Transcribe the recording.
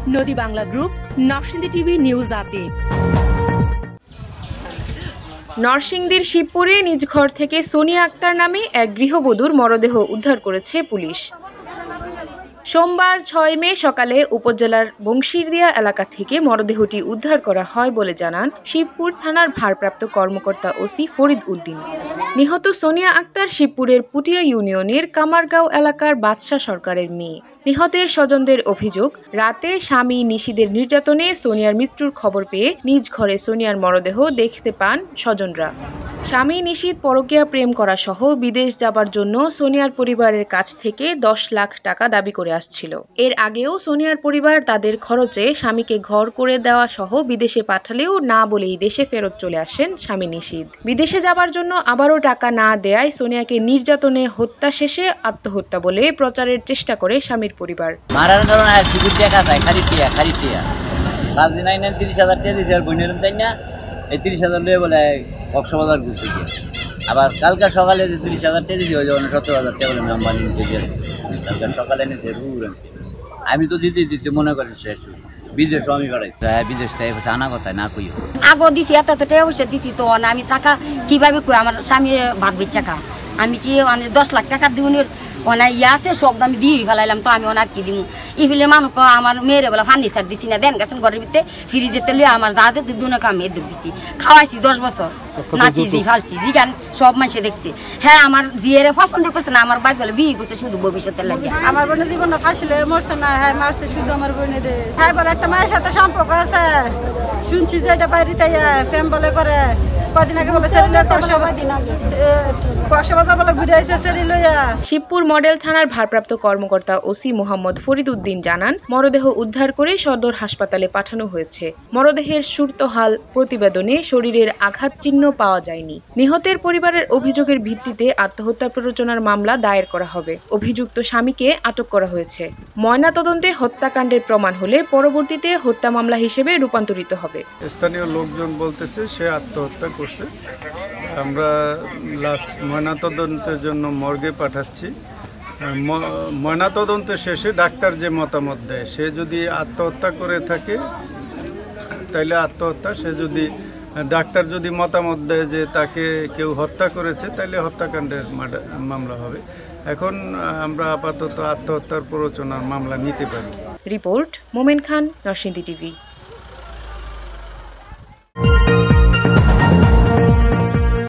নদী Bangla group, Narsingdi TV news update. নরসিংদীর শিবপুরে নিজ ঘর থেকে সোনিয়া আক্তার নামে এক গৃহবধূর মরদেহ উদ্ধার করেছে পুলিশ। সোমবার 6 মে সকালে উপজেলার বংশীরদিয়া এলাকা থেকে মরদেহটি উদ্ধার করা হয় বলে জানান শিবপুর থানার ভারপ্রাপ্ত কর্মকর্তা ওসি ফরিদ উদ্দিন। নিহত সোনিয়া আক্তার শিবপুরের পুটিয়া ইউনিয়নের কামারগাঁও এলাকার বাদশা সরকারের মেয়ে। নিহতের স্বজনদের অভিযোগ, রাতে স্বামী নিশীদের নির্যাতনে সোনিয়ার মৃত্যুর খবর পেয়ে নিজ ঘরে সোনিয়ার মরদেহ দেখতে পান স্বজনরা। স্বামী নিশীদ পরকীয়া প্রেম করা সহ বিদেশ যাবার জন্য সোনিয়ার পরিবারের কাছ থেকে 10 লাখ টাকা দাবি করে আসছিল। এর আগেও সোনিয়ার পরিবার তাদের খরচে স্বামীকে ঘর করে দেওয়া সহ বিদেশে পাঠালেও না বলেই দেশে ফেরত চলে আসেন স্বামী নিশীদ। বিদেশে যাবার জন্য আবারও টাকা না দেয়ায় সোনিয়াকে নির্যাতনে হত্যা শেষে আত্মহত্যা বলে প্রচারের চেষ্টা করে স্বামীর পরিবার। মারার কারণে টাকা চায়, খালি টিয়া 30,000 টাকা দিয়েছে আর বোনের তাই না, এই 30,000 লিয়ে বলে কক্সবাজার ঘুরতে গিয়ে। আবার কালকে সকালে যে 30,000 টাকা দিয়েছি ওই জন্য 17,000 টাকা বলে নাম্বার নিতে গিয়ে কালকে সকালে নিতে রুর। আমি তো দিতে মনে করি শেষ বিদেশ আমি বেড়াইছি, বিদেশ থেকে আনা কথা না কইও আগো দিছি এত টাকা পয়সা দিছি তো আমি টাকা কিভাবে কই আমার স্বামী ভাত বেচা খা আমি কি 10 লাখ টাকা দিউনির ওনার ইয়ে আছে সব আমি দিয়ে ফেলাইলাম তো আমি ওনার কি দিব ই ফেলে মানুষ আমার মেয়েরে বলে ফার্নিচার দিছি না দেন গেছেন ঘরের ভিতরে ফ্রিজেতে লিয়ে আমার যা যে দুনো কামে দিছি খাওয়াইছি 10 বছর নাতি জি ফালছি জিগান সব মানুষে দেখছি। হ্যাঁ আমার জিয়েরে পছন্দ করছে না, আমার বাইক বলে বিয়ে করছে শুধু ভবিষ্যতের লাগে। আমার বোনের জীবন ফাঁসিলে মরছে না, হ্যাঁ মারছে শুধু আমার বোনের। হ্যাঁ বলে একটা মায়ের সাথে সম্পর্ক আছে, শুনছি যে এটা বাইরে তাই প্রেম বলে করে। কদিন আগে বলে কক্সবাজার বলে ঘুরে আসছে সেরি লইয়া। শিবপুর মডেল থানার ভারপ্রাপ্ত কর্মকর্তা ওসি মোহাম্মদ ফরিদ উদ্দিন জানান, মরদেহ উদ্ধার করে সদর হাসপাতালে পাঠানো হয়েছে। মরদেহের সুরতহাল প্রতিবেদনে শরীরের আঘাত চিহ্ন পাওয়া যায়নি। নিহতের পরিবারের অভিযোগের ভিত্তিতে আত্মহত্যা প্ররোচনার মামলা দায়ের করা হবে। অভিযুক্ত স্বামীকে আটক করা হয়েছে। ময়নাতদন্তে হত্যাকাণ্ডের প্রমাণ হলে পরবর্তীতে হত্যা মামলা হিসেবে রূপান্তরিত হবে। স্থানীয় লোকজন বলতেছে সে আত্মহত্যা করছে। আমরা লাশ ময়নাতদন্তের জন্য মর্গে পাঠাচ্ছি। ময়নাতদন্ত শেষে ডাক্তার যে মতামত দেয়, সে যদি আত্মহত্যা করে থাকে তাইলে আত্মহত্যা, সে যদি ডাক্তার যদি মতামত দেয় যে তাকে কেউ হত্যা করেছে তাইলে হত্যাকাণ্ডের মামলা হবে। এখন আমরা আপাতত আত্মহত্যার প্ররোচনার মামলা নিতে পারি। রিপোর্ট মোমেন খান, নরসিংদী টিভি।